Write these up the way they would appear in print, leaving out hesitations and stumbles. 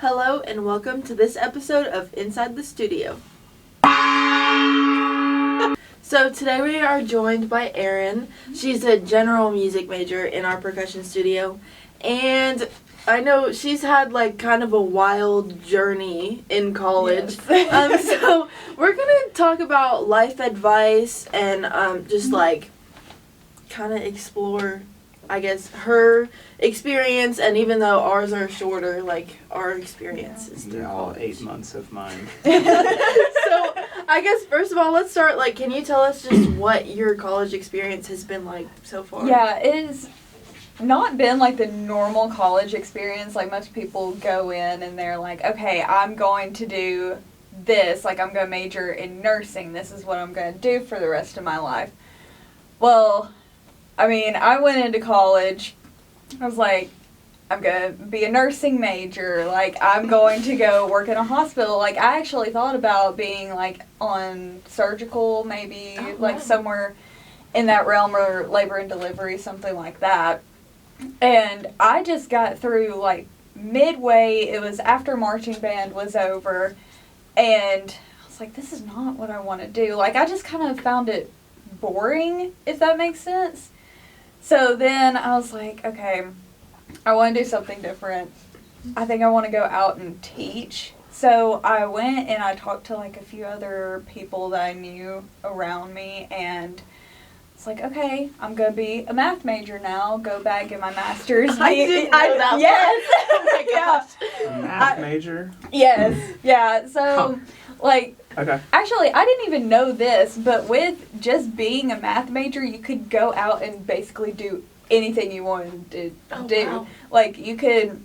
Hello and welcome to this episode of Inside the Studio. So today we are joined by Erin. She's a general music major in our percussion studio. And I know she's had kind of a wild journey in college. Yes. So we're going to talk about life advice and just kind of explore, I guess, her experience, and even though ours are shorter, our experiences through all college. 8 months of mine. So, I guess, first of all, let's start, can you tell us just what your college experience has been like so far? Yeah, it has not been the normal college experience. Most people go in and they're like, okay, I'm going to do this. I'm going to major in nursing. This is what I'm going to do for the rest of my life. Well, I went into college, I was like, I'm going to be a nursing major, I'm going to go work in a hospital. I actually thought about being, on surgical, maybe, somewhere in that realm, or labor and delivery, something like that. And I just got through, midway, it was after marching band was over, and I was like, this is not what I want to do. I just kind of found it boring, if that makes sense. So then I was like, okay, I want to do something different. I think I want to go out and teach. So I went and I talked to a few other people that I knew around me, and it's like, okay, I'm going to be a math major now, go back, get my master's. I didn't know that. Yes. Oh my gosh. A math major? Yes. Yeah. So, Okay. Actually, I didn't even know this, but with just being a math major, you could go out and basically do anything you wanted to do. Wow. You could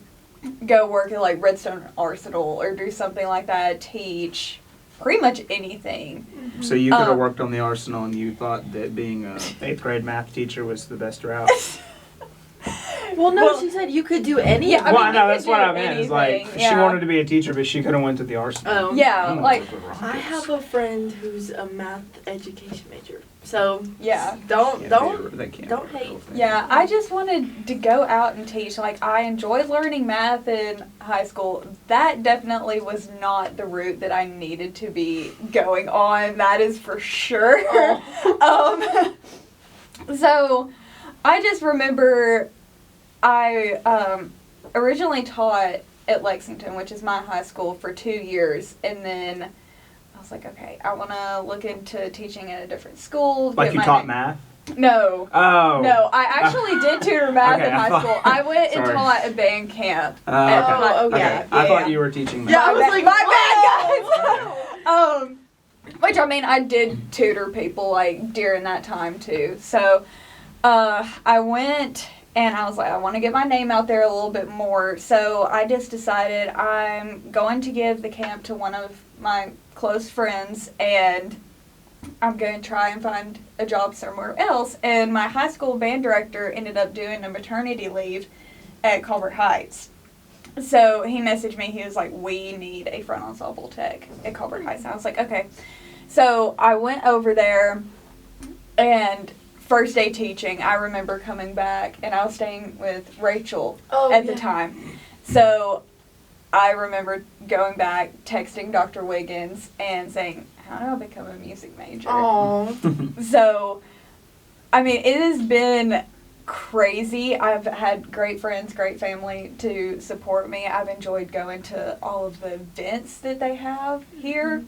go work at, Redstone Arsenal or do something like that, teach, pretty much anything. So you could have worked on the Arsenal and you thought that being a 8th grade math teacher was the best route? Well, she said you could do anything. Yeah, I know, that's what I meant. It's anything, she wanted to be a teacher, but she could have went to the Arsenal. Oh. Yeah, I have a friend who's a math education major. So, yeah. Don't They can't don't hate. Yeah, I just wanted to go out and teach. I enjoyed learning math in high school. That definitely was not the route that I needed to be going on. That is for sure. Oh. So, I just remember I originally taught at Lexington, which is my high school, for 2 years, and then I was like, okay, I want to look into teaching at a different school. You taught math? No. Oh. No, I actually did tutor math Okay, in high school. I went and taught a band camp. Okay. Yeah, I thought you were teaching math. Yeah, I was like, my bad, guys. Which, I did tutor people, during that time, too. So, I went, and I was like, I want to get my name out there a little bit more. So, I just decided I'm going to give the camp to one of my close friends, and I'm going to try and find a job somewhere else. And my high school band director ended up doing a maternity leave at Culver Heights. So he messaged me. He was like, we need a front ensemble tech at Culver Heights. And I was like, okay. So I went over there, and first day teaching, I remember coming back, and I was staying with Rachel at the time. So I remember going back, texting Dr. Wiggins, and saying, how do I become a music major? Aww. So, it has been crazy. I've had great friends, great family to support me. I've enjoyed going to all of the events that they have here.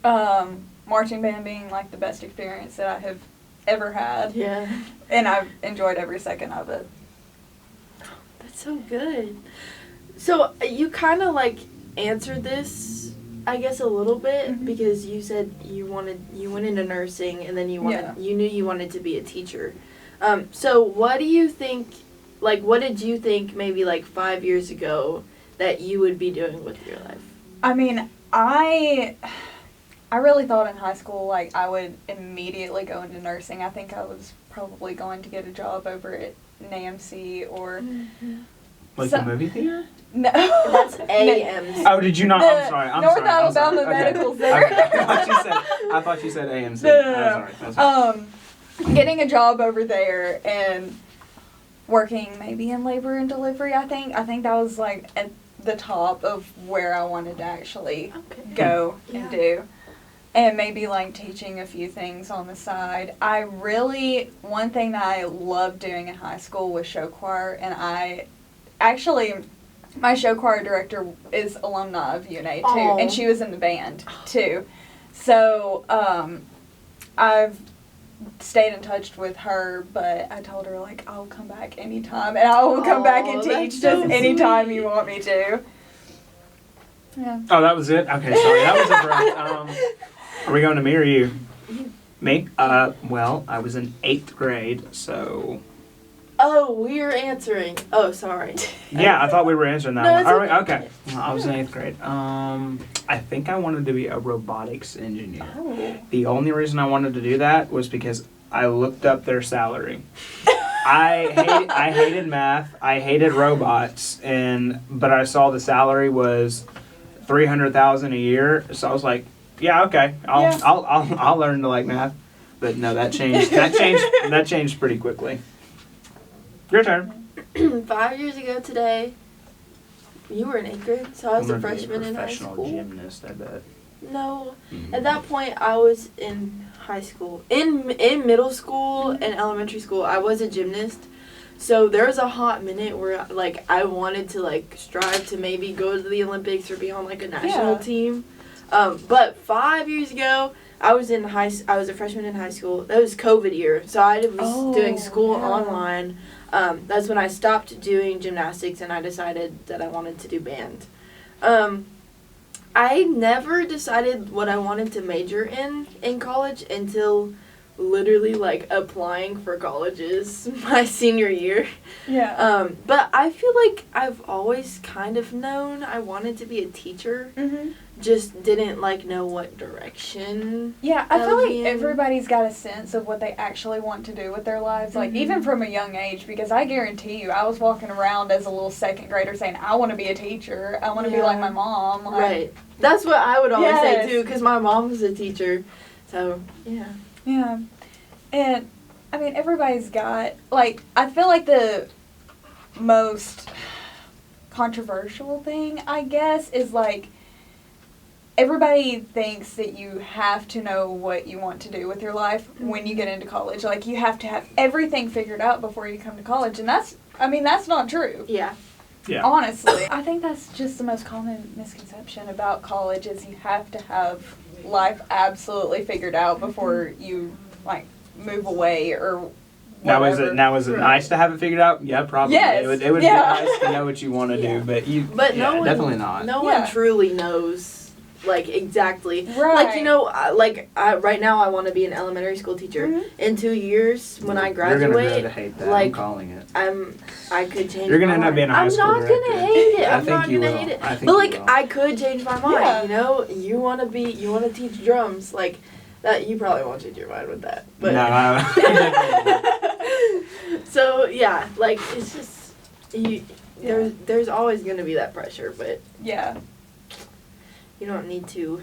Marching band being the best experience that I have ever had. Yeah. And I've enjoyed every second of it. That's so good. So you kind of answered this, I guess, a little bit, because you said you went into nursing, and then you knew you wanted to be a teacher. So what do you think, what did you think maybe 5 years ago that you would be doing with your life? I really thought in high school, I would immediately go into nursing. I think I was probably going to get a job over at NAMC or... The movie theater? No. That's AMC. Oh, did you not? I'm sorry. North Alabama Medical Center. Okay. I thought you said AMC. No. I'm sorry. Getting a job over there and working maybe in labor and delivery, I think. I think that was the top of where I wanted to actually Okay. go Yeah. and do. And maybe like teaching a few things on the side. One thing that I loved doing in high school was show choir, and my show choir director is alumni of UNA too, Aw. and she was in the band too. So I've stayed in touch with her, but I told her like I'll come back anytime, and I will come back and Aw, teach that's just so anytime sweet. you want me to. Yeah. Oh, that was it? Okay, sorry. That was it. Are we going to me or you? Me? Well, I was in 8th grade, so... Oh, we're answering. Oh, sorry. Yeah, I thought we were answering that No, one. it's Are we? okay. Okay. Well, I was in 8th grade. I think I wanted to be a robotics engineer. Oh. The only reason I wanted to do that was because I looked up their salary. I hated math. I hated robots, but I saw the salary was $300,000 a year. So I was like, yeah, okay, I'll learn to like math. But no, that changed. That changed pretty quickly. Your turn. 5 years ago today, you were in 8th grade, so I was a freshman in high Professional school. gymnast, I bet. No, at that point I was in high school. In middle school and elementary school, I was a gymnast. So there was a hot minute where like I wanted to like strive to maybe go to the Olympics or be on like a national team. But 5 years ago, I was a freshman in high school. That was COVID year, so I was doing school online. That's when I stopped doing gymnastics and I decided that I wanted to do band. I never decided what I wanted to major in college until literally like applying for colleges my senior year. Yeah. But I feel like I've always kind of known I wanted to be a teacher. Mm-hmm. Just didn't like know what direction. Yeah, I feel like LVN. everybody's got a sense of what they actually want to do with their lives, like even from a young age, because I guarantee you, I was walking around as a little 2nd grader saying, I want to be a teacher, I want to be like my mom. Like, Right. That's what I would always say Yes. too, because my mom was a teacher. So, yeah. Yeah. And, I mean, everybody's got, like, I feel like the most controversial thing, I guess, is like, everybody thinks that you have to know what you want to do with your life when you get into college. Like, you have to have everything figured out before you come to college. And that's not true. Yeah. Yeah. Honestly. I think that's just the most common misconception about college is you have to have life absolutely figured out before you, like, move away or whatever. Now is it nice to have it figured out? Yeah, probably. Yes. It would be nice to know what you want to Yeah. do, but no one, definitely not. No Yeah. one truly knows, like, exactly. Right. Like, you know, right now I want to be an elementary school teacher. Mhm. In 2 years, when I You're gonna graduate, grow to hate that. like, I'm calling it. I could change. You're gonna my end up mind. being a high school I'm not director. gonna hate it. I I'm think not you gonna will. hate it. I think But you like, will. I could change my mind. Yeah. You know, you want to teach drums. Like, that you probably won't change your mind with that. But No, so yeah, like it's just there's always gonna be that pressure, but Yeah. you don't need to.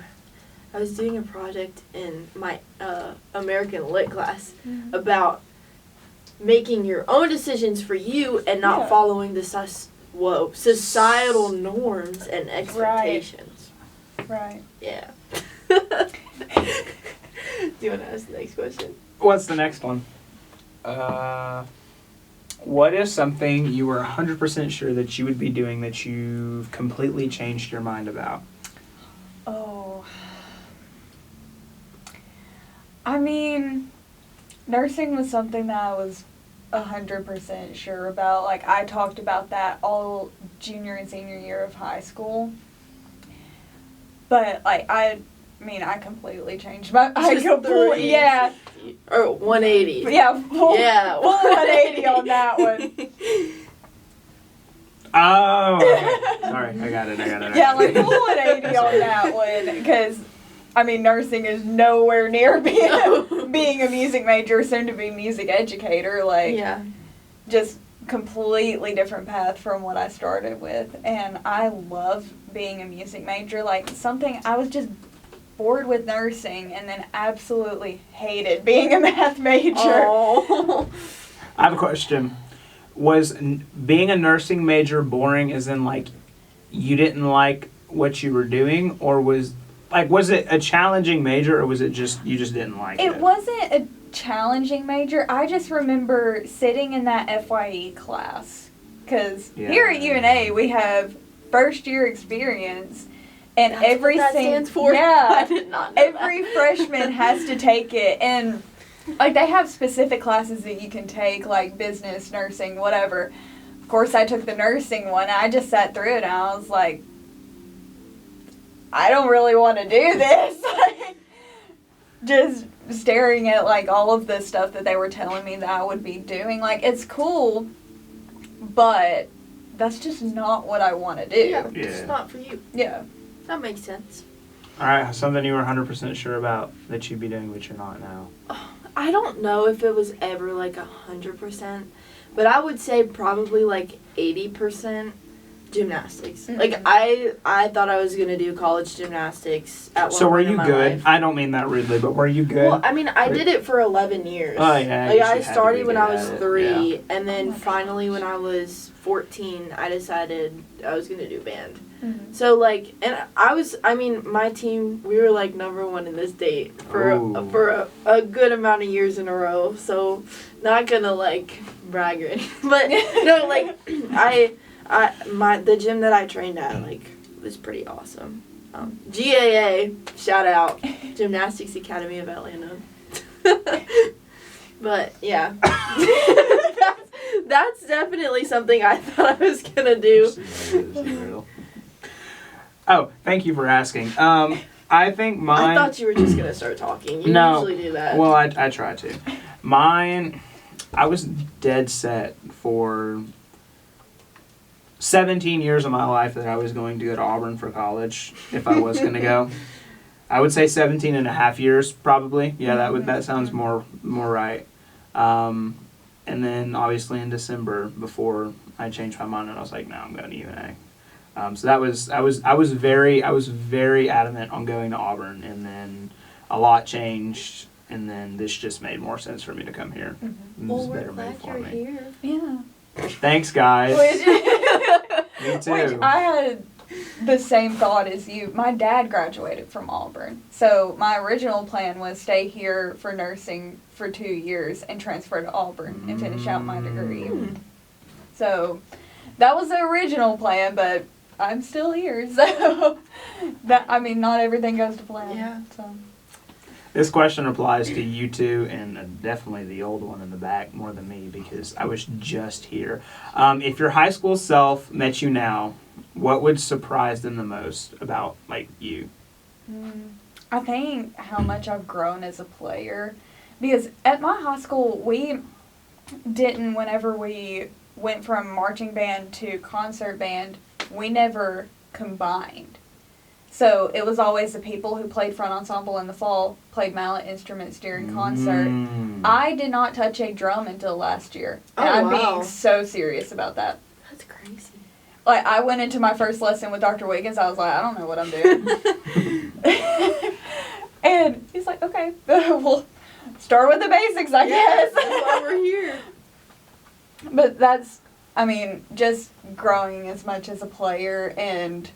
I was doing a project in my American Lit class about making your own decisions for you and not Yeah. following the societal norms and expectations. Right. Yeah. Do you want to ask the next question? What's the next one? What is something you were 100% sure that you would be doing that you've completely changed your mind about? Oh. I mean, nursing was something that I was 100% sure about. Like, I talked about that all junior and senior year of high school. But, like, I completely changed my... Yeah. Or 180. Yeah, full, Yeah. full 180 on that one. Oh, okay. Sorry, I got it. Yeah, like full 180 on that one. Because, I mean, nursing is nowhere near being a music major, soon to be music educator. Like, Yeah. just completely different path from what I started with. And I love being a music major. Like, I was just bored with nursing and then absolutely hated being a math major. Oh. I have a question. Was being a nursing major boring as in, like, you didn't like what you were doing, or was it a challenging major, or was it just you just didn't like it? It wasn't a challenging major. I just remember sitting in that FYE class, because here at UNA we have first year experience, and That's every what that stands for? yeah, I did not know every that. freshman has to take it, and like they have specific classes that you can take, like business, nursing, whatever. Of course, I took the nursing one. And I just sat through it, and I was like, I don't really want to do this. Just staring at like all of the stuff that they were telling me that I would be doing. Like, it's cool, but that's just not what I want to do. Yeah, it's not for you. Yeah. That makes sense. All right, something you were 100% sure about that you'd be doing, but you're not now. I don't know if it was ever like 100%, but I would say probably like 80% gymnastics. Mm-hmm. Like I thought I was gonna do college gymnastics at one So were point in you my good? life. I don't mean that rudely, but were you good? Well, I mean, I did it for 11 years. Oh, yeah, Like, you I had to started be when good I was at it, 3, yeah. and then Oh my finally gosh. when I was 14, I decided I was going to do band. Mm-hmm. So, like, and my team, we were, like, #1 in the state for a good amount of years in a row. So, not going to, like, brag or anything. But, no, like, the gym that I trained at, like, was pretty awesome. GAA, shout out, Gymnastics Academy of Atlanta. But yeah, that's definitely something I thought I was gonna do. Oh, thank you for asking. I think mine. I thought you were just gonna start talking. You No. usually do that. Well, I try to. Mine, I was dead set for 17 years of my life that I was going to go to Auburn for college if I was going to go. I would say 17 and a half years probably. Yeah, that sounds more right. And then obviously in December before I changed my mind and I was like, no, I'm going to UNA. So that was I was very adamant on going to Auburn, and then a lot changed, and then this just made more sense for me to come here. Mm-hmm. Well, we're glad you're here. Yeah. Thanks, guys. Me too. Which I had the same thought as you. My dad graduated from Auburn. So my original plan was stay here for nursing for 2 years and transfer to Auburn and finish out my degree. So that was the original plan, but I'm still here. So not everything goes to plan. Yeah. So. This question applies to you two, and definitely the old one in the back more than me because I was just here. If your high school self met you now, what would surprise them the most about you? I think how much I've grown as a player, because at my high school we didn't. Whenever we went from marching band to concert band, we never combined. So it was always the people who played front ensemble in the fall played mallet instruments during concert. I did not touch a drum until last year. And I'm being so serious about that. That's crazy. Like, I went into my first lesson with Dr. Wiggins. I was like, I don't know what I'm doing. And he's like, okay, we'll start with the basics, I guess. That's why we're here. But that's, just growing as much as a player, and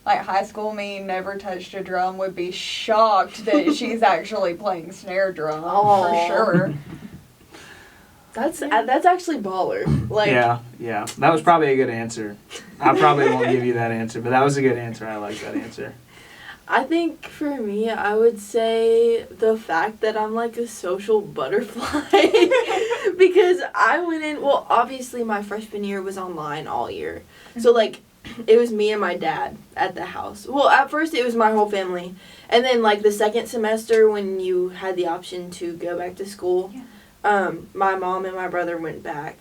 high school me never touched a drum would be shocked that she's actually playing snare drum for sure. That's actually baller. Yeah. That was probably a good answer. I probably won't give you that answer, but that was a good answer. I like that answer. I think for me, I would say the fact that I'm like a social butterfly. Because I went in, well, obviously my freshman year was online all year. So it was me and my dad at the house. Well, at first it was my whole family. And then the second semester when you had the option to go back to school, my mom and my brother went back.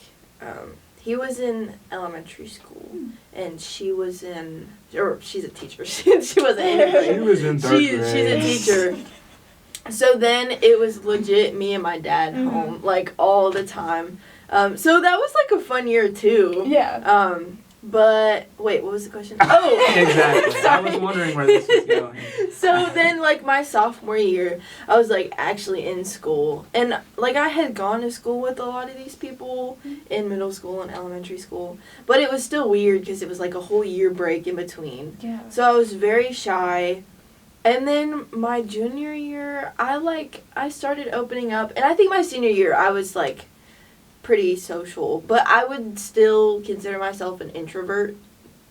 He was in elementary school, and she was she's a teacher. she wasn't in She was in third grade. She's a teacher. So then it was legit me and my dad home, all the time. So that was a fun year too. Yeah. But wait, what was the question? Oh, Exactly. I sorry. was wondering where this was going. So then, like, my sophomore year, I was, like, actually in school. And, like, I had gone to school with a lot of these people in middle school and elementary school. But it was still weird because it was, like, a whole year break in between. Yeah. So I was very shy. And then my junior year, I started opening up. And I think my senior year, I was, like, pretty social. But I would still consider myself an introvert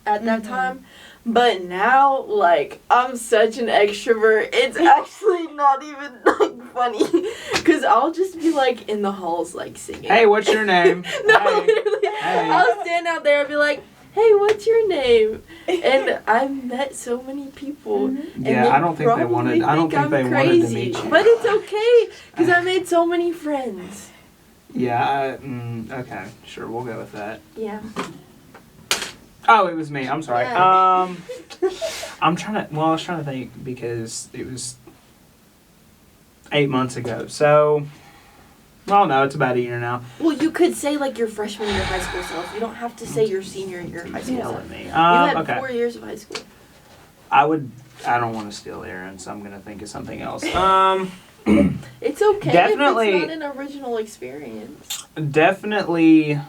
at that time. But now, like, I'm such an extrovert. It's actually not even, like, funny. Because I'll just be, like, in the halls, like, singing. Hey, what's your name? No, Hey. literally. Hey. I'll stand out there and be like, hey, what's your name? And I've met so many people. And Yeah, I don't think they probably wanted. I don't think I'm they wanted to crazy. meet you. But it's okay, because I made so many friends. Yeah. Okay. Sure. We'll go with that. Yeah. Oh, it was me. I'm sorry. Yeah. I was trying to think because it was 8 months ago. So, well, no, it's about a year now. Well, you could say, like, your freshman year high school self. You don't have to say your senior year high school self. Yelling me. You had Okay. 4 years of high school. I don't want to steal Erin, so I'm gonna think of something else. It's okay Definitely- if it's not an original experience. Definitely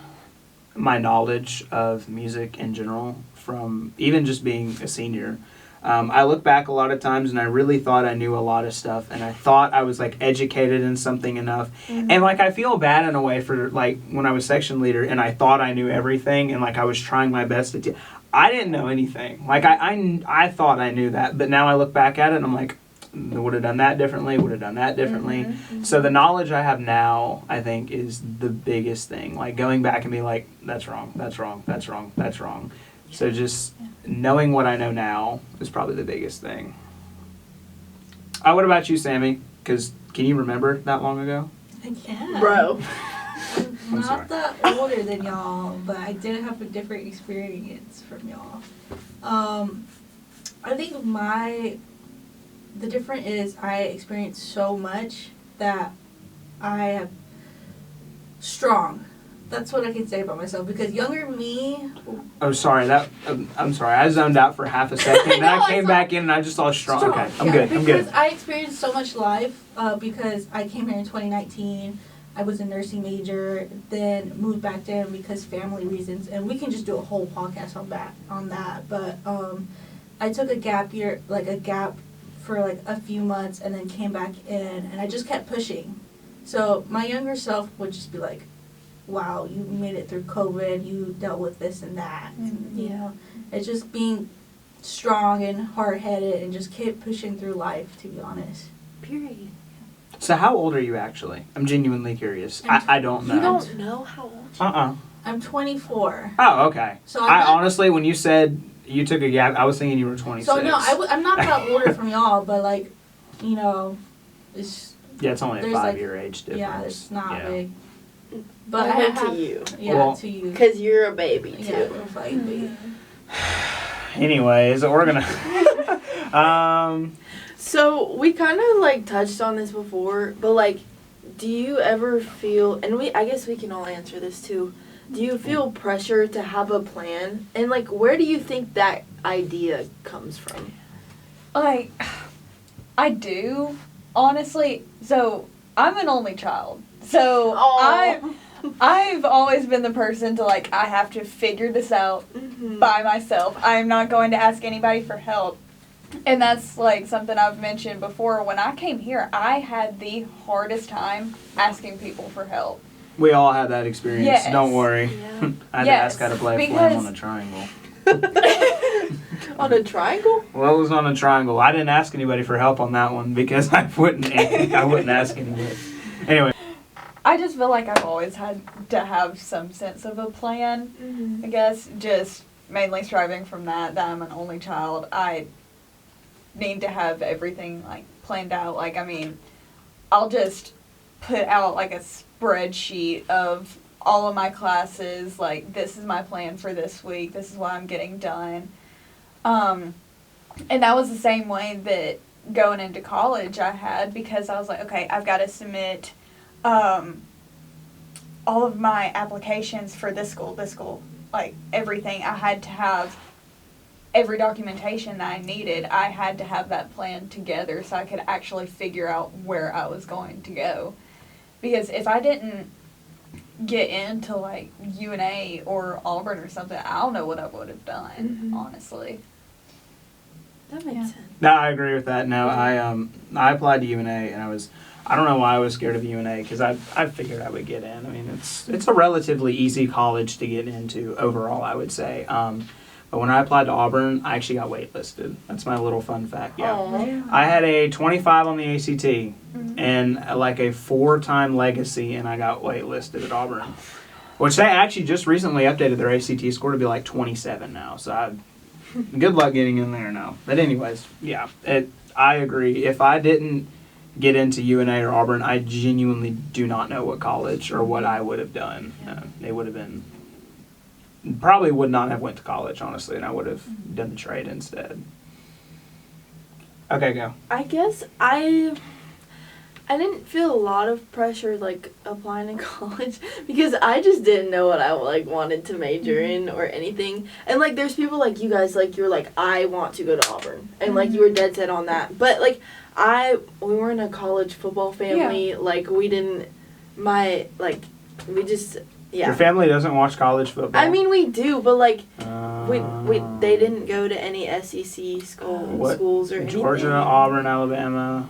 my knowledge of music in general from even just being a senior. I look back a lot of times and I really thought I knew a lot of stuff and I thought I was like educated in something enough. And like I feel bad in a way for like when I was section leader and I thought I knew everything and like I was trying my best to I didn't know anything. Like I thought I knew that, but now I look back at it and I'm like, would have done that differently, would have done that differently. So the knowledge I have now, I think, is the biggest thing. Like going back and being like, that's wrong, that's wrong, that's wrong, that's wrong. So just knowing what I know now is probably the biggest thing. What about you, Sammy? Because can you remember that long ago? I can. Bro. I'm sorry. Not that older than y'all, but I did have a different experience from y'all. I think the difference is I experienced so much that I am strong. That's what I can say about myself because younger me. Oh, sorry. I'm sorry. I zoned out for half a second. Then I came back in and I just saw strong. Okay, I'm good. I'm good. Because I experienced so much life because I came here in 2019. I was a nursing major, then moved back then because family reasons, and we can just do a whole podcast on that. But I took a gap year, like a gap for like a few months, and then came back in, and I just kept pushing. So my younger self would just be like, "Wow, you made it through COVID. You dealt with this and that." And, you know, it's just being strong and hard-headed, and just keep pushing through life. To be honest. Period. So how old are you actually? I'm genuinely curious. I don't know. You don't know how old you are? I'm 24. Oh, okay. So I not, honestly, when you said you took a gap, I was thinking you were 26. So no, I'm not that older from y'all, but like, you know, it's Yeah, it's only a there's 5-year age difference. yeah, it's not Yeah. big. But I went have, to you. Yeah, Well, to you. Because you're a baby, too. Yeah, we're baby. Anyways, we're gonna. So, we kind of, like, touched on this before, but, like, do you ever feel, and I guess we can all answer this, too, do you feel pressure to have a plan? And, like, where do you think that idea comes from? Like, I do, honestly. So, I'm an only child. So, Aw. I've always been the person to, like, I have to figure this out by myself. I'm not going to ask anybody for help. And that's, like, something I've mentioned before. When I came here, I had the hardest time asking people for help. We all had that experience. Yes. Don't worry. Yeah. I had to Yes, ask how to play a because- flame on a triangle. On a triangle? Well, it was on a triangle. I didn't ask anybody for help on that one because I wouldn't ask anybody. Anyway. I just feel like I've always had to have some sense of a plan, I guess. Just mainly striving from that I'm an only child. I need to have everything, like, planned out. Like, I mean, I'll just put out, like, a spreadsheet of all of my classes. Like, this is my plan for this week. This is what I'm getting done. And that was the same way that going into college I had, because I was like, okay, I've got to submit all of my applications for this school, like everything. I had to have every documentation that I needed. I had to have that plan together so I could actually figure out where I was going to go. Because if I didn't get into like UNA or Auburn or something, I don't know what I would have done, honestly. That makes sense. No, I agree with that. No, I applied to UNA and I don't know why I was scared of UNA because I figured I would get in. I mean, it's a relatively easy college to get into overall, I would say. But when I applied to Auburn, I actually got waitlisted. That's my little fun fact. Yeah, I had a 25 on the ACT and like a 4-time legacy, and I got waitlisted at Auburn, which they actually just recently updated their ACT score to be like 27 now. So good luck getting in there now. But anyways, yeah, I agree. If I didn't get into UNA or Auburn, I genuinely do not know what college or what I would have done. It would have been, probably would not have went to college, honestly, and I would have done the trade instead. Okay, go. I guess I didn't feel a lot of pressure like applying to college because I just didn't know what I like wanted to major in or anything. And like there's people like you guys, like you're like, I want to go to Auburn, and like you were dead set on that. But like we weren't a college football family. Like we didn't we just Your family doesn't watch college football? I mean, we do, but like they didn't go to any SEC schools or anything. Georgia, Auburn, Alabama.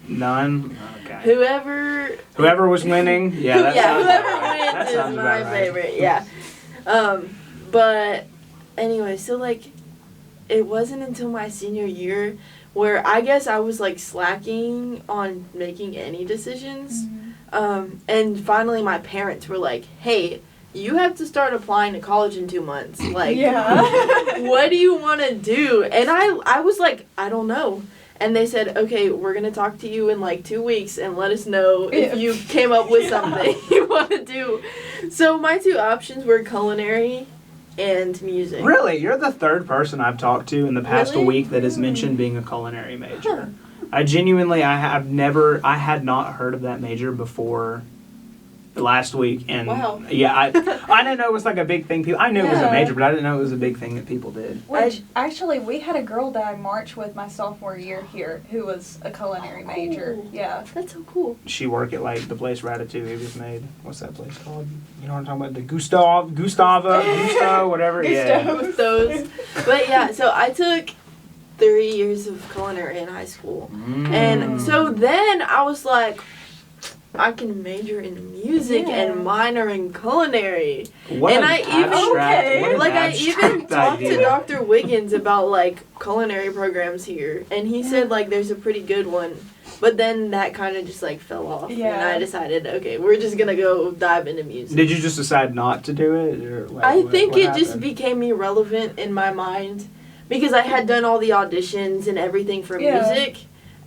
None? Okay. Whoever was winning? Yeah, that whoever wins is my favorite, yeah. But anyway, so like, it wasn't until my senior year where I guess I was like slacking on making any decisions. And finally my parents were like, hey, you have to start applying to college in 2 months. Like, what do you want to do? And I was like, I don't know. And they said, okay, we're going to talk to you in like 2 weeks and let us know if you came up with something you want to do. So my 2 options were culinary and music. Really? You're the 3rd person I've talked to in the past week that has mentioned being a culinary major. I genuinely, I had not heard of that major before last week, and yeah, I didn't know it was like a big thing. I knew it was a major, but I didn't know it was a big thing that people did. Which actually, we had a girl that I marched with my sophomore year here who was a culinary major. Yeah, that's so cool. She worked at like the place Ratatouille was made. What's that place called? You know what I'm talking about? The Gusto, whatever. Gusto's. But yeah, so I took 3 years of culinary in high school, and so then I was like, I can major in music and minor in culinary. I even talked to Dr. Wiggins about like culinary programs here, and he said like there's a pretty good one, but then that kind of just like fell off, and I decided, okay, we're just gonna go dive into music. Did you just decide not to do it, or like, I think it just became irrelevant in my mind because I had done all the auditions and everything for music.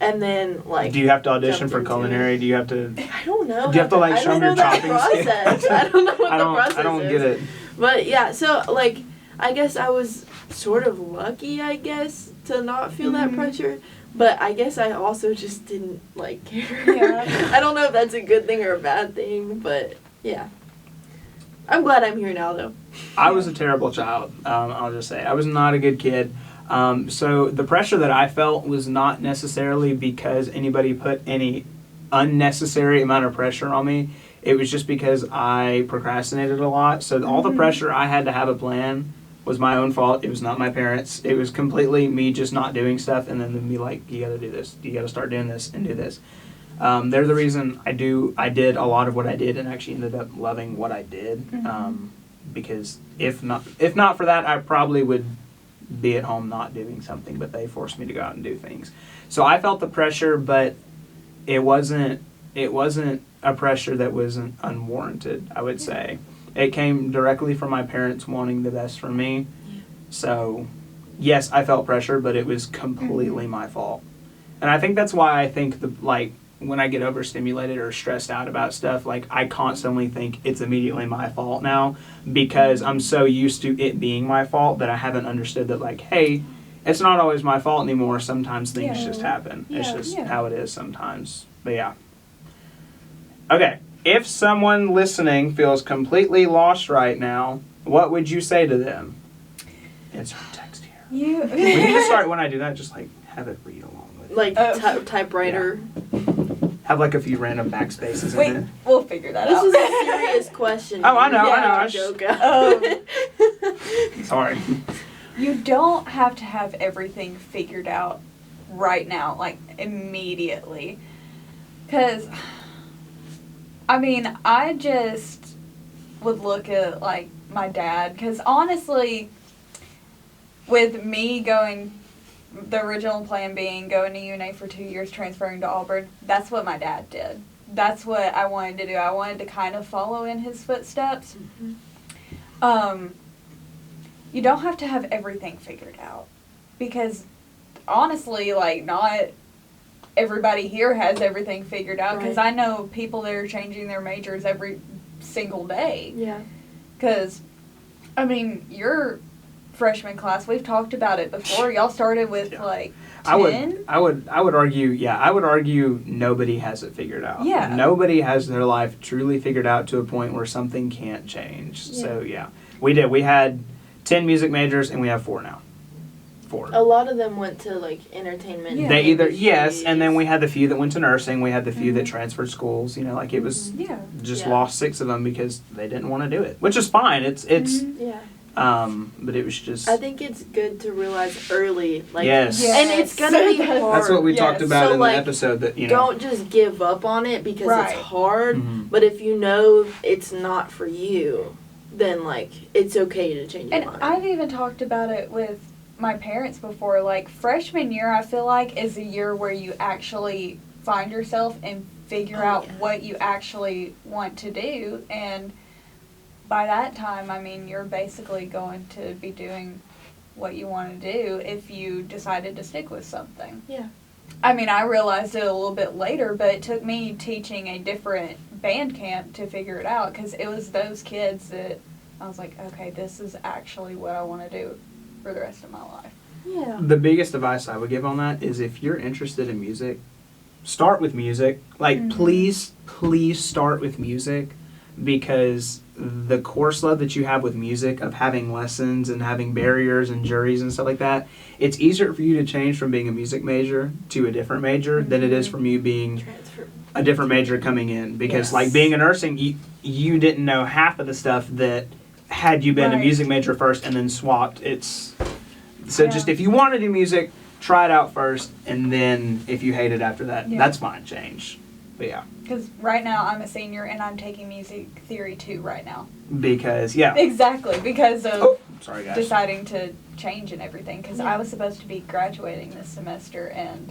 And then, like... Do you have to audition for culinary? Do you have to... I don't know. Do you have to, like, show your chopping skills? I don't know what the process is. I don't get it. But, yeah, so, like, I guess I was sort of lucky, I guess, to not feel that pressure. But I guess I also just didn't, like, care. Yeah. I don't know if that's a good thing or a bad thing, but, yeah. I'm glad I'm here now, though. I was a terrible child, I'll just say. I was not a good kid. So the pressure that I felt was not necessarily because anybody put any unnecessary amount of pressure on me. It was just because I procrastinated a lot. So all the pressure I had to have a plan was my own fault. It was not my parents. It was completely me just not doing stuff and then me like, you gotta do this. You gotta start doing this and do this. They're the reason I did a lot of what I did and actually ended up loving what I did. Because if not for that, I probably would be at home not doing something, but they forced me to go out and do things. So I felt the pressure, but it wasn't a pressure that wasn't unwarranted, I would say. It came directly from my parents wanting the best for me. So yes, I felt pressure, but it was completely my fault. And I think that's why I think when I get overstimulated or stressed out about stuff, like I constantly think it's immediately my fault now because I'm so used to it being my fault that I haven't understood that like, hey, it's not always my fault anymore. Sometimes things just happen. It's just how it is sometimes. But yeah. Okay. If someone listening feels completely lost right now, what would you say to them? Insert text here. You. We need to start when I do that. Just like have it read along with. Like typewriter. Have like a few random backspaces Wait, in it. we'll figure that This out. is a serious question. Oh, I know, You I know. have I to just- joke. Sorry. You don't have to have everything figured out right now, like immediately. Because, I mean, I just would look at, like, my dad. Because honestly, with me going, the original plan being going to UNA for 2 years, transferring to Auburn, that's what my dad did. That's what I wanted to do. I wanted to kind of follow in his footsteps. You don't have to have everything figured out. Because, honestly, like, not everybody here has everything figured out. Because Right. I know people that are changing their majors every single day. Yeah. Because, I mean, your freshman class, we've talked about it before. Y'all started with, Yeah. like, 10? I would argue nobody has it figured out. Yeah. Nobody has their life truly figured out to a point where something can't change. Yeah. So yeah. We did. We had 10 music majors and we have 4 now. 4. A lot of them went to like entertainment. Yeah. They either industries. and then we had the few that went to nursing. We had the few that transferred schools. You know, like it was Yeah. just Yeah. lost 6 of them because they didn't want to do it, which is fine. It's Yeah. but it was just. I think it's good to realize early, like, Yes. Yeah. and it's gonna be hard. That's what we Yes. talked about So, in like, the episode. That you know. Don't just give up on it because Right. it's hard. Mhm. But if you know it's not for you, then like it's okay to change your And mind. I've even talked about it with my parents before. Like, freshman year, I feel like, is a year where you actually find yourself and figure Oh, out yeah. what you actually want to do. And by that time, I mean, you're basically going to be doing what you want to do if you decided to stick with something. Yeah. I mean, I realized it a little bit later, but it took me teaching a different band camp to figure it out, because it was those kids that I was like, okay, this is actually what I want to do for the rest of my life. Yeah. The biggest advice I would give on that is if you're interested in music, start with music. Like, please start with music, because the course load that you have with music of having lessons and having barriers and juries and stuff like that, it's easier for you to change from being a music major to a different major than it is from you being Transfer. a different major coming in. Because Yes. like being a nursing, you didn't know half of the stuff that had you been a Right. music major first and then swapped. So Yeah. just if you want to do music, try it out first, and then if you hate it after that, Yeah. that's fine, change. But yeah, Because right now I'm a senior and I'm taking music theory 2 right now. because yeah. Exactly, because of Oh, sorry guys. deciding to change and everything. Because Yeah. I was supposed to be graduating this semester, and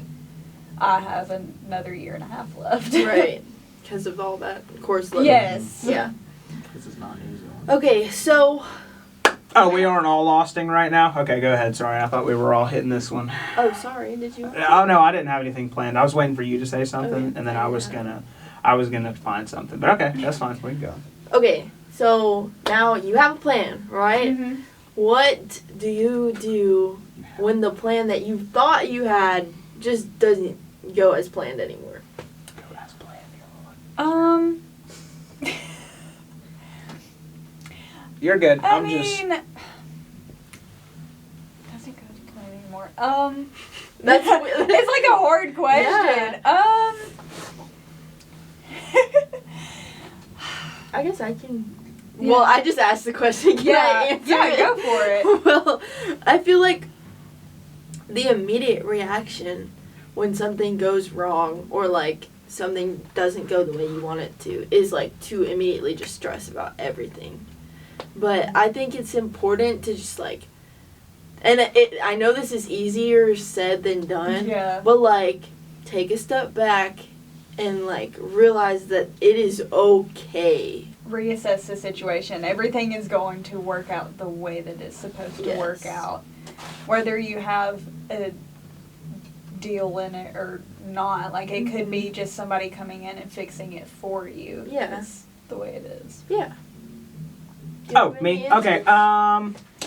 I have another year and a half left. Right. Because of all that course load. Yes. Yeah. This is not an easy one. Okay, so Oh, we aren't all losting right now? Okay, go ahead. Sorry, I thought we were all hitting this one. oh sorry, did you? Oh no, I didn't have anything planned. I was waiting for you to say something, Okay. and then I was gonna find something. But okay, that's fine. We can go. Okay, so now you have a plan, right? Mhm. What do you do when the plan that you thought you had just doesn't go as planned anymore? Go as planned. You're good. I I'm mean, just. doesn't go to plan anymore. That's It's like a hard question. I guess I can. Well, I just asked the question. Can I Yeah, answer yeah, it? go for it. Well, I feel like the immediate reaction when something goes wrong or like something doesn't go the way you want it to is like to immediately just stress about everything. But I think it's important to just like, and I know this is easier said than done. Yeah. But like, take a step back and like realize that it is okay. Reassess the situation. Everything is going to work out the way that it's supposed to Yes. work out. Whether you have a deal in it or not. Like, it could be just somebody coming in and fixing it for you. Yeah. That's the way it is. Yeah. Do you Oh, have me? any answers? Okay.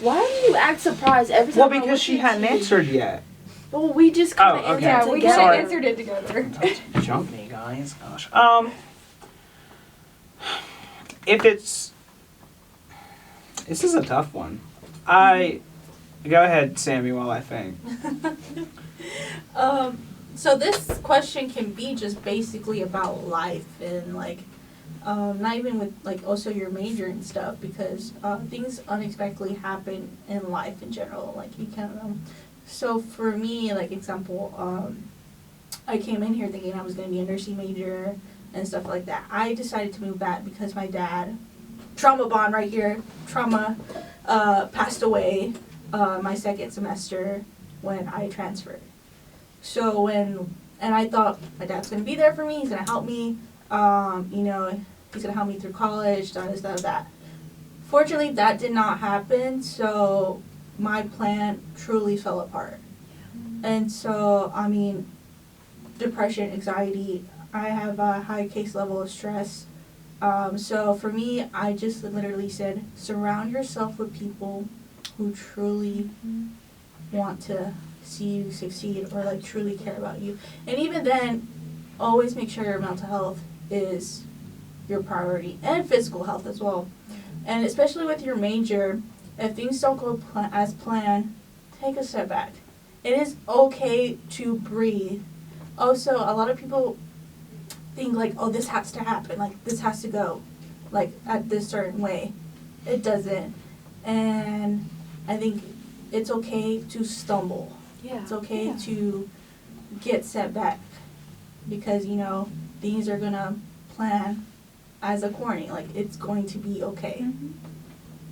Why do you act surprised every time? Well, I because look she at hadn't you? answered yet. Well, we just kind of Oh, okay. answered Yeah, we together. kind Sorry. of answered it together. Don't jump me, guys. Gosh. If it's This is a tough one. Go ahead, Sammy, while I think. So this question can be just basically about life and like, not even with like also your major and stuff, because things unexpectedly happen in life in general. Like you can't. So for me, like example, I came in here thinking I was going to be a nursing major and stuff like that. I decided to move back because my dad, trauma bond right here, passed away my second semester when I transferred. So and I thought my dad's going to be there for me, he's going to help me, you know, he's going to help me through college, that. Fortunately, that did not happen, so my plan truly fell apart. And so, I mean, depression, anxiety, I have a high case level of stress. So for me, I just literally said, surround yourself with people who truly want to see you succeed or like truly care about you. And even then, always make sure your mental health is your priority, and physical health as well. And especially with your major, if things don't go as planned, take a step back. It is okay to breathe. Also, a lot of people think like, oh, this has to happen, like this has to go like at this certain way. It doesn't. And I think it's okay to stumble. Yeah. It's okay to get set back, because you know things are gonna plan as a corny. Like it's going to be okay.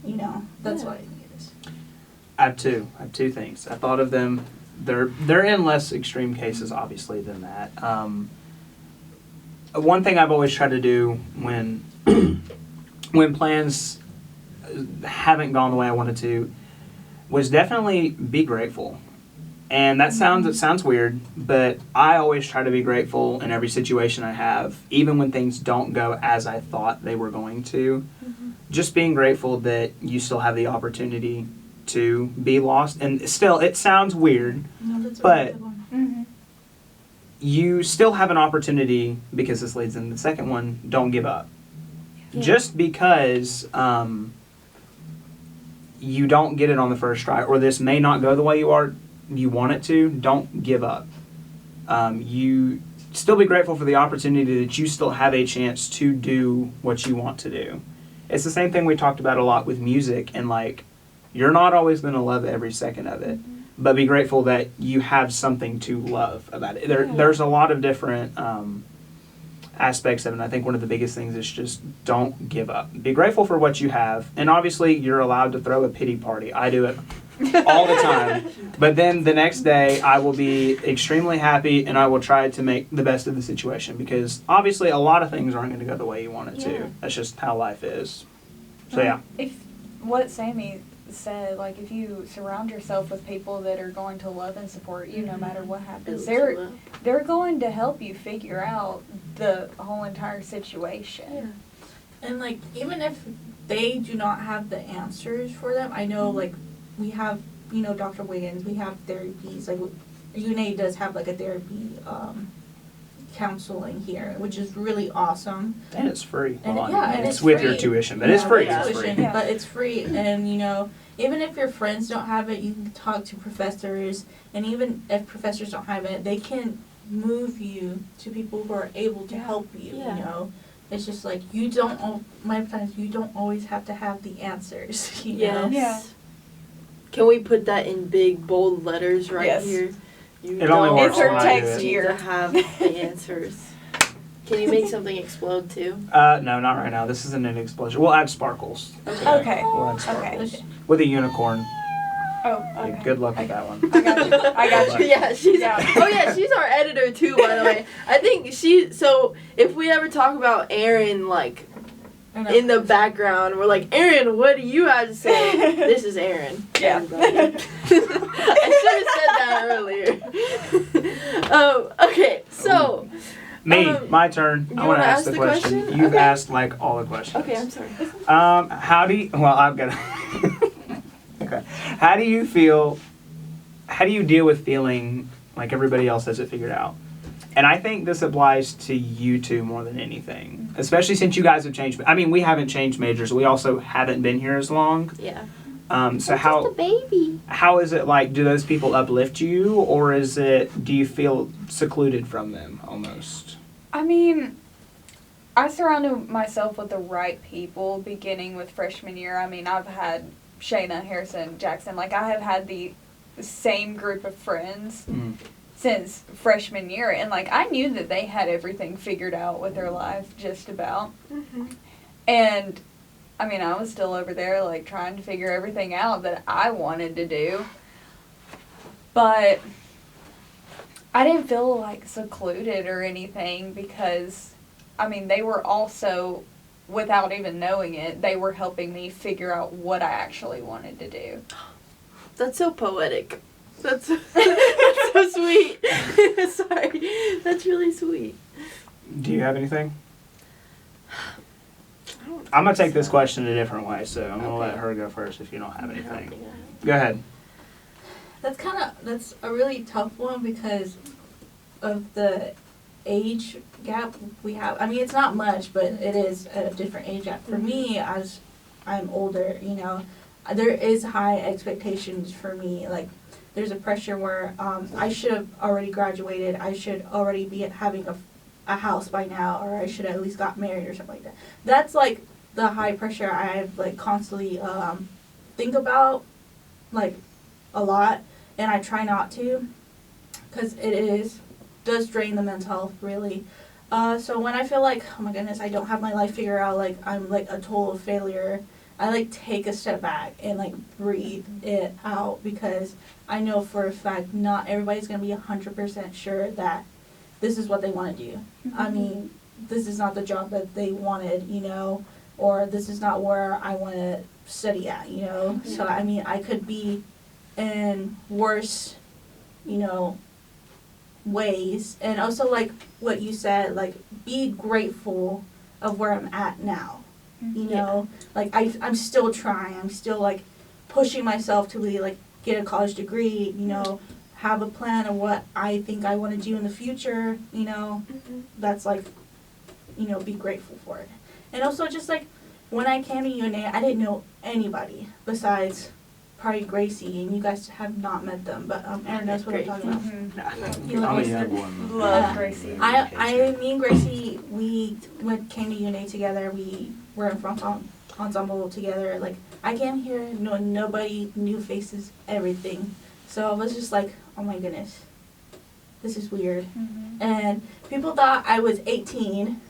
You know, that's what I think it is. I have two things. I thought of them. They're in less extreme cases, obviously, than that. One thing I've always tried to do when when plans haven't gone the way I wanted to was definitely be grateful. And that sounds weird, but I always try to be grateful in every situation I have, even when things don't go as I thought they were going to. Just being grateful that you still have the opportunity to be lost. And still, it sounds weird, but you still have an opportunity, because this leads into the second one, don't give up. Yeah. Just because you don't get it on the first try, or this may not go the way you want it to, don't give up. You still be grateful for the opportunity that you still have a chance to do what you want to do. It's the same thing we talked about a lot with music, and like, you're not always going to love every second of it, but be grateful that you have something to love about it. There's a lot of different aspects of it, and I think one of the biggest things is just don't give up. Be grateful for what you have, and obviously you're allowed to throw a pity party. I do it all the time. But then the next day I will be extremely happy, and I will try to make the best of the situation, because obviously a lot of things aren't going to go the way you want it to. That's just how life is. So yeah. If what Sammy said, like if you surround yourself with people that are going to love and support you no matter what happens, they're going to help you figure out the whole entire situation. And like, even if they do not have the answers for them, I know like we have, you know, Dr. Wiggins, we have therapies, like UNA does have like a therapy counseling here, which is really awesome. And it's free. And it's with your tuition, but it's free. But it's free. And you know, even if your friends don't have it, you can talk to professors, and even if professors don't have it, they can move you to people who are able to help you. You know, it's just like you don't always have to have the answers. You know? Yeah. Can we put that in big bold letters here? You it only works insert when text I do here to have the answers. Can you make something explode too? No, not right now. This isn't an explosion. We'll add sparkles. Okay. We'll add sparkles. With a unicorn. Oh, okay. Yeah, good luck with that one. I got you. Yeah, she's our editor too, by the way. I think so if we ever talk about Erin, like, in the background, we're like, Erin, what do you have to say? This is Erin. Yeah. I should have said that earlier. Okay, so. My turn. I want to ask the question. You've asked like all the questions. Okay, I'm sorry. How do you? Well, I've got. Okay. How do you deal with feeling like everybody else has it figured out? And I think this applies to you two more than anything, especially since you guys have changed. I mean, we haven't changed majors. We also haven't been here as long. Yeah. So I'm just a baby. how is it like? Do those people uplift you, or do you feel secluded from them almost? I mean, I surrounded myself with the right people beginning with freshman year. I mean, I've had Shayna, Harrison, Jackson. Like, I have had the same group of friends since freshman year. And, like, I knew that they had everything figured out with their life, just about. Mm-hmm. And, I mean, I was still over there, like, trying to figure everything out that I wanted to do. But I didn't feel, like, secluded or anything because, I mean, they were also, without even knowing it, they were helping me figure out what I actually wanted to do. That's so poetic. That's that's so sweet. Sorry. That's really sweet. Do you have anything? I'm going to take this question a different way, so I'm going to let her go first if you don't have anything. Go ahead. That's a really tough one because of the age gap we have. I mean, it's not much, but it is a different age gap. For me, as I'm older, you know, there is high expectations for me. Like, there's a pressure where I should have already graduated. I should already be having a house by now, or I should have at least got married or something like that. That's, like, the high pressure I, like, constantly think about, like, a lot. And I try not to because does drain the mental health, really. So when I feel like, oh my goodness, I don't have my life figured out, like I'm like a total failure, I like take a step back and like breathe it out because I know for a fact not everybody's going to be 100% sure that this is what they want to do. Mm-hmm. I mean, this is not the job that they wanted, you know, or this is not where I want to study at, you know. Mm-hmm. So, I mean, I could be in worse, you know, ways. And also, like what you said, like, be grateful of where I'm at now. You know, like, I'm still trying. I'm still, like, pushing myself to really, like, get a college degree, you know, have a plan of what I think I want to do in the future, you know. Mm-hmm. That's, like, you know, be grateful for it. And also, just, like, when I came to UNA, I didn't know anybody besides probably Gracie, and you guys have not met them, but Erin knows what I'm talking about. Mm-hmm. I'm a young one. Love Gracie. Me and Gracie, we came to UNA together. We were in front ensemble together. Like, I came here, nobody, new faces, everything. So I was just like, oh my goodness, this is weird. Mm-hmm. And people thought I was 18.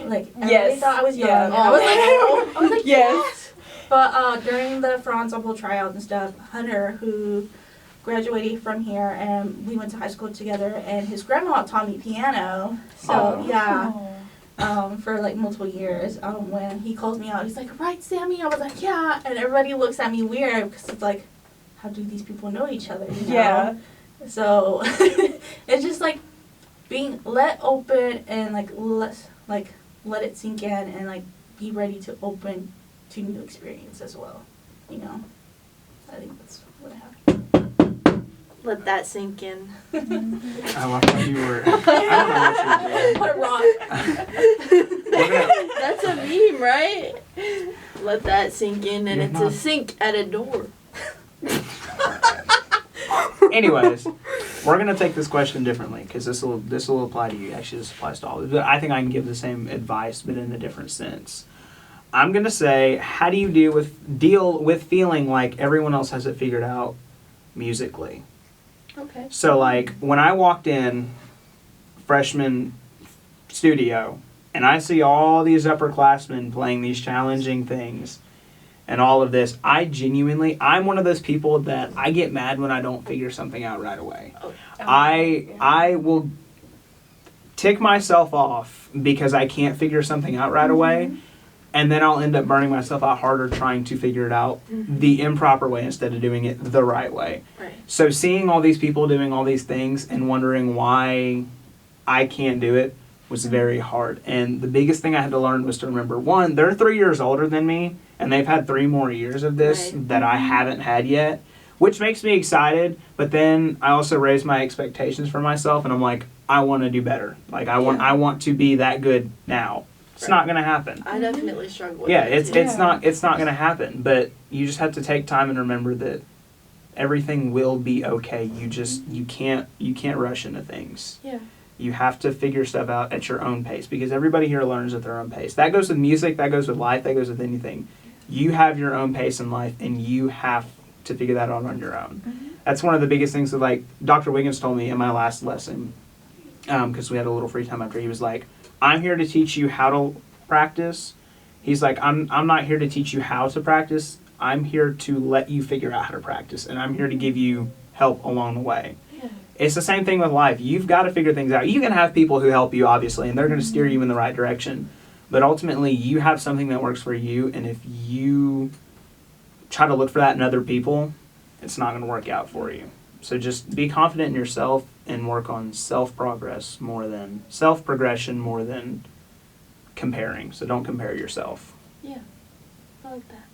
Like, everybody thought I was young. Yeah. And I was like, yes. But during the for ensemble tryout and stuff, Hunter, who graduated from here, and we went to high school together, and his grandma taught me piano. So, for like multiple years. When he calls me out, he's like, right, Sammy? I was like, yeah. And everybody looks at me weird because it's like, how do these people know each other? You know? Yeah. So, it's just like being let open and like let it sink in and like be ready to open to new experience as well, you know. I think that's what happened. Let that sink in. I thought you were. I don't know what you were doing. That's a meme, right? Let that sink in, and it's a sink at a door. Anyways, we're gonna take this question differently because this will apply to you. Actually, this applies to all. But I think I can give the same advice, but in a different sense. I'm going to say, how do you deal with feeling like everyone else has it figured out musically? Okay. So, like, when I walked in freshman studio, and I see all these upperclassmen playing these challenging things, and all of this, I'm one of those people that I get mad when I don't figure something out right away. Oh. I will tick myself off because I can't figure something out right away. And then I'll end up burning myself out harder trying to figure it out the improper way instead of doing it the right way. Right. So seeing all these people doing all these things and wondering why I can't do it was very hard. And the biggest thing I had to learn was to remember, one, they're 3 years older than me, and they've had 3 more years of this that I haven't had yet, which makes me excited. But then I also raise my expectations for myself, and I'm like, I want to do better. Like I want to be that good now. It's not gonna happen. I definitely struggle with Yeah, that it's too. it's not gonna happen. But you just have to take time and remember that everything will be okay. You can't rush into things. Yeah. You have to figure stuff out at your own pace because everybody here learns at their own pace. That goes with music, that goes with life, that goes with anything. You have your own pace in life and you have to figure that out on your own. Mm-hmm. That's one of the biggest things that, like, Dr. Wiggins told me in my last lesson, because we had a little free time after. He was like, I'm here to teach you how to practice. He's like, I'm not here to teach you how to practice. I'm here to let you figure out how to practice, and I'm here to give you help along the way. Yeah. It's the same thing with life. You've got to figure things out. You can have people who help you, obviously, and they're going to steer you in the right direction. But ultimately, you have something that works for you, and if you try to look for that in other people, it's not going to work out for you. So just be confident in yourself and work on self-progression more than comparing. So don't compare yourself. Yeah. I like that.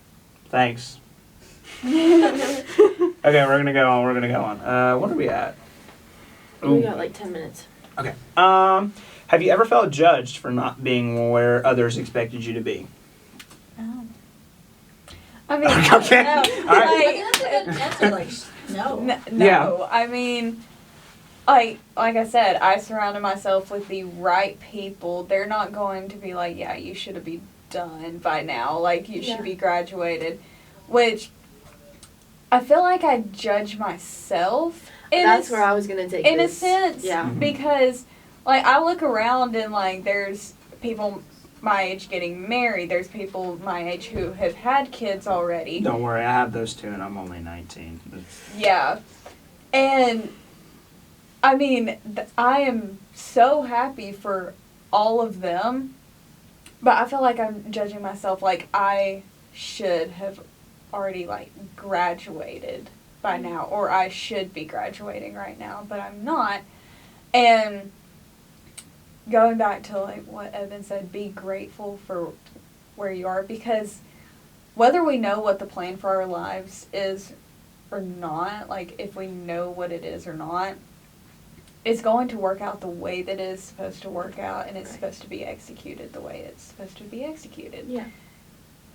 Thanks. Okay, we're going to go on. What are we at? We got like 10 minutes. Okay. Have you ever felt judged for not being where others expected you to be? Oh. I mean, Okay. no, All right. That's a good answer. Like, no. No, Yeah. I mean, like I said, I surrounded myself with the right people. They're not going to be like, yeah, you should have been done by now. Like, you should be graduated. Which, I feel like I judge myself. That's where I was going to take in this. a sense. Yeah. Because, like, I look around and, like, there's people my age getting married. There's people my age who have had kids already. Don't worry, I have those too, and I'm only 19. Yeah. And, I mean, I am so happy for all of them, but I feel like I'm judging myself like I should have already, like, graduated by now, or I should be graduating right now, but I'm not. And going back to, like, what Evan said, be grateful for where you are, because whether we know what the plan for our lives is or not, like, if we know what it is or not, it's going to work out the way that it's supposed to work out, and it's supposed to be executed the way it's supposed to be executed. Yeah.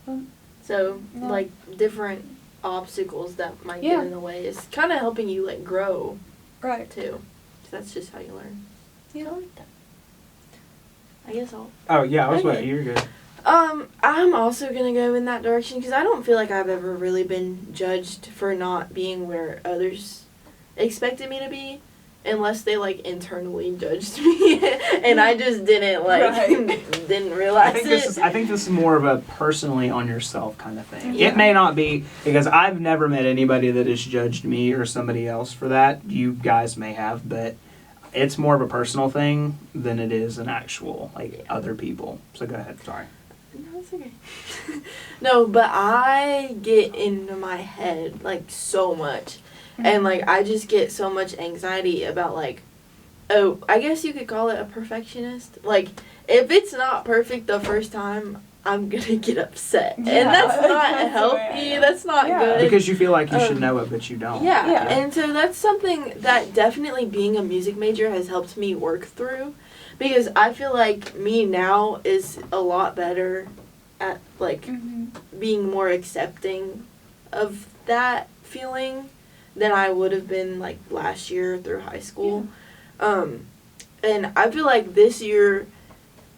Um, So, yeah. like, different obstacles that might get in the way is kind of helping you, like, grow, Right. too. So that's just how you learn. Yeah. I like that. I guess I'll... Oh, yeah, I was Okay. waiting. You're good. I'm also going to go in that direction because I don't feel like I've ever really been judged for not being where others expected me to be, unless they, like, internally judged me and I just didn't, like, Right. didn't realize I think this is more of a personally on yourself kind of thing. Yeah. It may not be, because I've never met anybody that has judged me or somebody else for that. You guys may have, but it's more of a personal thing than it is an actual, like, other people. So go ahead. Sorry. No, it's okay. No, but I get into my head, like, so much. And, like, I just get so much anxiety about, like, oh, I guess you could call it a perfectionist. Like, if it's not perfect the first time, I'm going to get upset. Yeah, And that's not that's the way I healthy. am. That's not Yeah. good. Because you feel like you should know it, but you don't. Yeah. Yeah. And so that's something that definitely being a music major has helped me work through. Because I feel like me now is a lot better at, like, being more accepting of that feeling than I would have been, like, last year through high school. And I feel like this year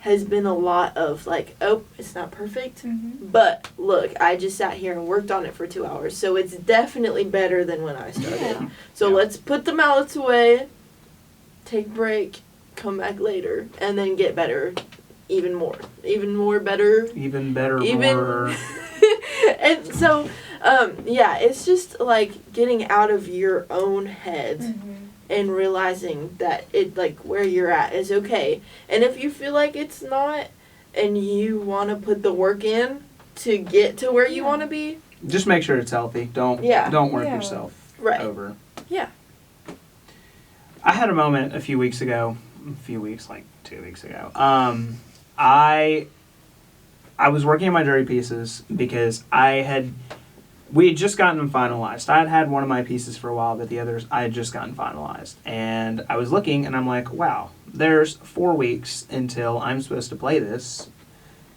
has been a lot of, like, oh, it's not perfect, but look, I just sat here and worked on it for 2 hours, so it's definitely better than when I started. Yeah. So Yeah. let's put the mallets away, take a break, come back later, and then get better even more better. Even better, Even- more. And so, yeah, it's just, like, getting out of your own head and realizing that it, like, where you're at is okay. And if you feel like it's not and you want to put the work in to get to where you want to be, Just make sure it's healthy. Don't work Yeah. yourself right. over. Yeah. I had a moment like 2 weeks ago. I was working on my jury pieces because I had we had just gotten them finalized. I had had one of my pieces for a while, but the others I had just gotten finalized. And I was looking, and I'm like, wow, there's 4 weeks until I'm supposed to play this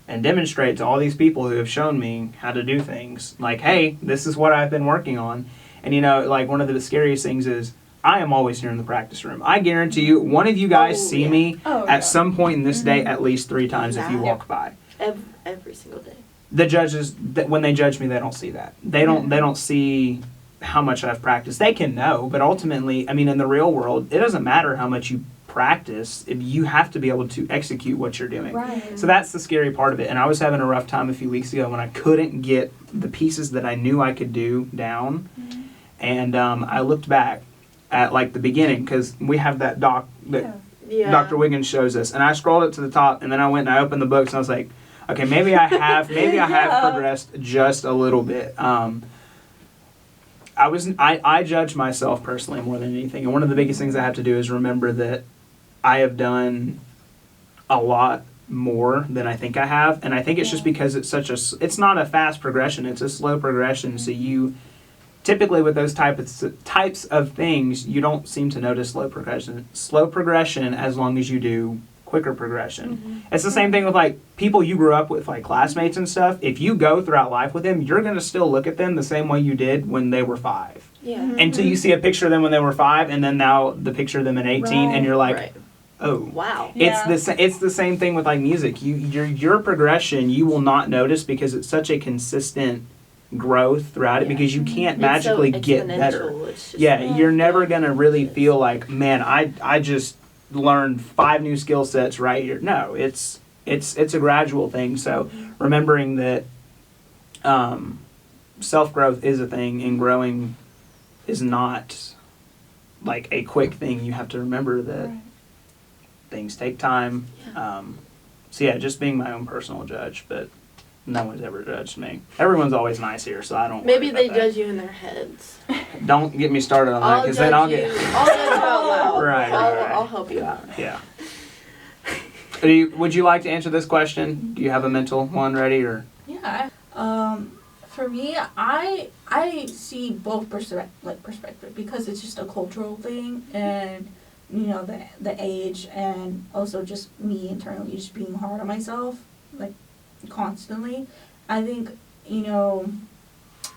and demonstrate to all these people who have shown me how to do things. Like, hey, this is what I've been working on. And, you know, like, one of the scariest things is I am always here in the practice room. I guarantee you, one of you guys see me at some point in this day at least 3 times if you walk by. Every single day. The judges, when they judge me, they don't see that. They don't see how much I've practiced. They can know, but ultimately, I mean, in the real world, it doesn't matter how much you practice. You have to be able to execute what you're doing. Right. So that's the scary part of it. And I was having a rough time a few weeks ago when I couldn't get the pieces that I knew I could do down. Mm-hmm. And I looked back at, like, the beginning, because we have that doc that Dr. Wiggins shows us. And I scrolled it to the top, and then I went and I opened the books, and I was like, okay, maybe I have progressed just a little bit. I judge myself personally more than anything, and one of the biggest things I have to do is remember that I have done a lot more than I think I have, and I think it's just because it's not a fast progression, it's a slow progression. So you typically with those types of things, you don't seem to notice slow progression as long as you do quicker progression. Mm-hmm. It's the same thing with, like, people you grew up with, like classmates and stuff. If you go throughout life with them, you're going to still look at them the same way you did when they were 5. Yeah. Mm-hmm. Until you see a picture of them when they were 5, and then now the picture of them at 18, and you're like, oh, wow. It's the same thing with, like, music. Your progression you will not notice because it's such a consistent growth throughout it, because you can't magically get better. You're never going to really feel like, man, I just learn 5 new skill sets right here. No, it's a gradual thing. So remembering that self-growth is a thing, and growing is not like a quick thing. You have to remember that things take time. Just being my own personal judge, but no one's ever judged me. Everyone's always nice here, so I don't Maybe they judge you in their heads. Don't get me started on that, because then I'll get... I'll judge you out loud. Right. I'll help you out. Yeah. Would you like to answer this question? Do you have a mental one ready, or? Yeah. For me, I see both perspective, because it's just a cultural thing, and you know the age, and also just me internally just being hard on myself, like, constantly. I think, you know,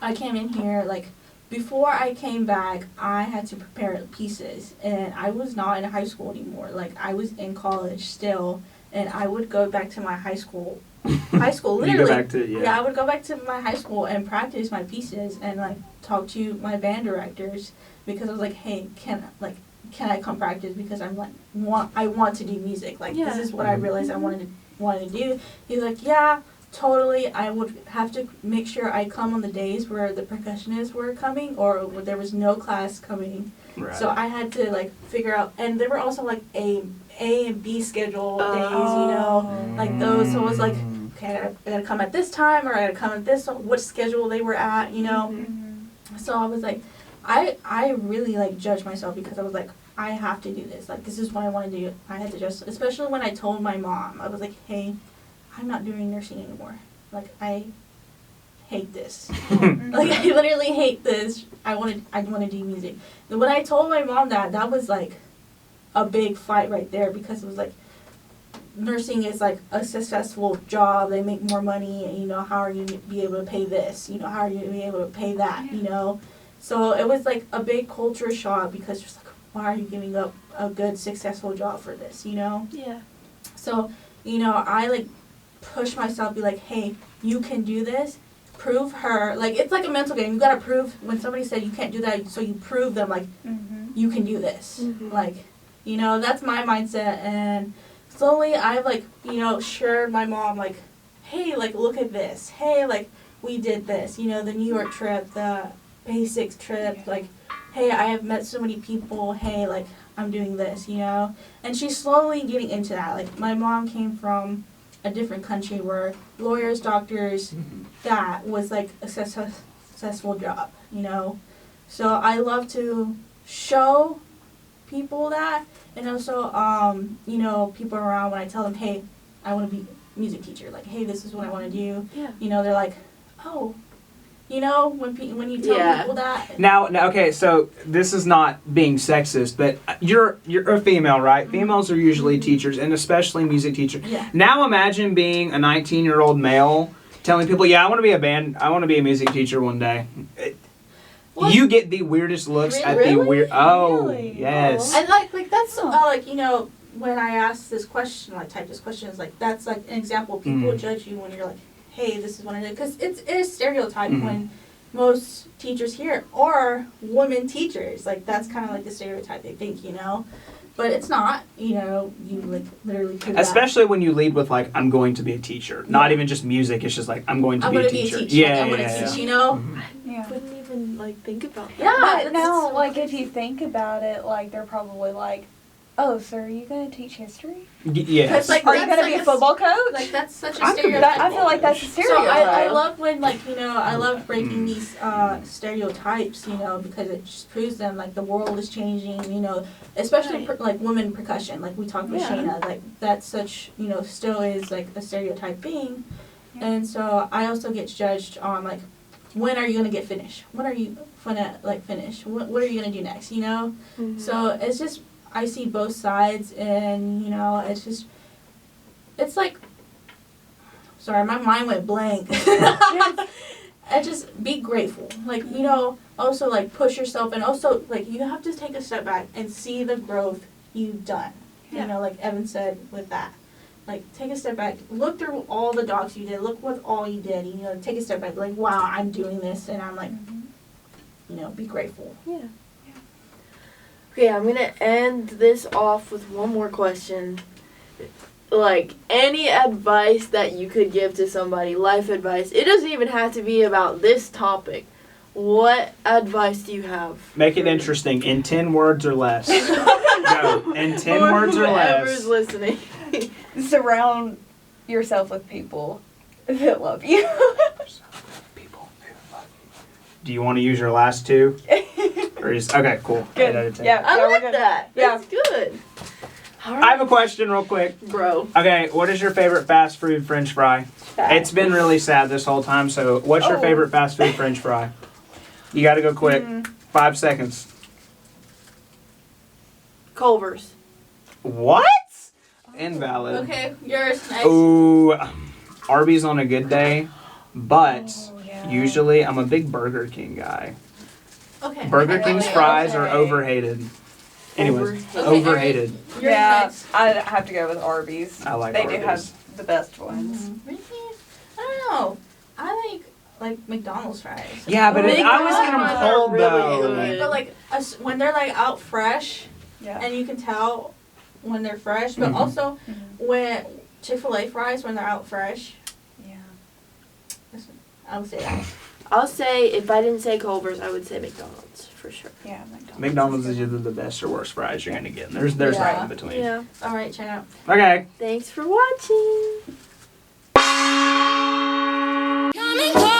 I came in here, like, before I came back, I had to prepare pieces, and I was not in high school anymore. Like, I was in college still, and I would go back to my high school, literally. You go back to, I would go back to my high school and practice my pieces, and, like, talk to my band directors, because I was like, hey, can I come practice, because I'm like, I want to do music. Like, this is what I realized I wanted to do. He's like, yeah, totally. I would have to make sure I come on the days where the percussionists were coming, or when there was no class coming. Right. So I had to, like, figure out, and there were also, like, A and B schedule days, you know, like those. So it was like, okay, I gotta come at this time, or I gotta come at this, what schedule they were at, you know. Mm-hmm. So I was like, I really, like, judged myself, because I was like, I have to do this. Like, this is what I want to do. I had to just, especially when I told my mom, I was like, hey, I'm not doing nursing anymore. Like, I hate this. Like, I literally hate this. I want to do music. And when I told my mom that was, like, a big fight right there, because it was like, nursing is, like, a successful job. They make more money, and, you know, how are you be able to pay this? You know, how are you be able to pay that, you know? So it was, like, a big culture shock, because just, like, why are you giving up a good, successful job for this, you know? Yeah. So, you know, I, like, push myself, be like, hey, you can do this. Prove her. Like, it's like a mental game. You got to prove, when somebody said you can't do that, so you prove them, like, you can do this. Mm-hmm. Like, you know, that's my mindset. And slowly I've, like, you know, shared my mom, like, hey, like, look at this. Hey, like, we did this. You know, the New York trip, the basics trip, like, hey, I have met so many people, hey, like, I'm doing this, you know? And she's slowly getting into that. Like, my mom came from a different country where lawyers, doctors, that was, like, a successful job, you know? So I love to show people that, and also, you know, people around, when I tell them, hey, I want to be a music teacher, like, hey, this is what I want to do, you know, they're like, oh, You know, when you tell Yeah. people that. Now, okay, so this is not being sexist, but you're a female, right? Females are usually teachers, and especially music teachers. Yeah. Now imagine being a 19-year-old male telling people, "Yeah, I want to be a music teacher one day." Well, You get the weirdest looks at the Really? weird. Oh, Really? yes. And like that's like, you know, when I ask this question, like type this question, it's like that's like an example. People judge you when you're like, hey, this is what I did, because it is stereotype when most teachers here are women teachers. Like that's kind of like the stereotype they think, you know, but it's not. You know, you like literally prove that. Especially when you lead with like, "I'm going to be a teacher," not even just music. It's just like, "I'm going to I'm be a gonna teacher." be a teacher. Yeah, I'm yeah, gonna yeah. teach. You know. Yeah. Wouldn't even like think about that. Yeah. But no, like if you think about it, like they're probably like, "Oh, so are you gonna teach history? Yes. Like, Are you that's gonna like be a football coach?" Like that's such a I could be stereotype. I feel like that's a So stereotype. I love when, like, you know, I love breaking these stereotypes, you know, because it just proves them, like, the world is changing, you know, especially, Right. like, women percussion, like we talked with Yeah. Shayna, like, that's such, you know, still is, like, a stereotype thing. And so I also get judged on, like, when are you going to get finished? When are you going to, like, finish? What are you going to do next, you know? So it's just, I see both sides, and, you know, it's just, it's like, sorry, my mind went blank. I just be grateful. Like, you know, also, like, push yourself, and also, like, you have to take a step back and see the growth you've done. Yeah. You know, like Evan said with that. Like, take a step back, look through all the docs you did, look what all you did, you know, take a step back, like, wow, I'm doing this, and I'm like, you know, be grateful. Yeah. Okay, I'm gonna end this off with one more question. Like, any advice that you could give to somebody, life advice. It doesn't even have to be about this topic. What advice do you have? Make it interesting in 10 words or less. Go. In 10 words or Whoever's less. listening. Surround yourself with people that love you. People who love you. Do you want to use your last two? Or is okay, cool. Good. 8 out of 10. Yeah. I we're like good. that. Yeah. That's good. All I have a right, question real quick. bro. Okay, what is your favorite fast food French fry? It's been really sad this whole time, so what's your Oh. favorite fast food French fry? You gotta go quick. 5 seconds. Culver's. What? Invalid. Okay, yours next. Ooh, Arby's on a good day, but Oh, yeah. usually I'm a big Burger King guy. Okay. Burger Okay, King's okay, fries are okay. overhated. Anyways, Overhated. overhated. Yours Yeah, next. I have to go with Arby's. I like They Arby's. do have the best ones. Really? I don't know. I like McDonald's fries. Yeah, but Big I was fries getting are pulled really though. good. Okay, but like when they're like out fresh, Yeah. and you can tell when they're fresh, but Mhm. also Mhm. when Chick-fil-A fries when they're out fresh, Yeah. I would say that. I'll say, if I didn't say Culver's, I would say McDonald's for sure. Yeah, McDonald's. McDonald's is either the best or worst fries you're gonna get. There's Yeah. nothing in between. Yeah. All right, check out. Okay. Thanks for watching. Coming home.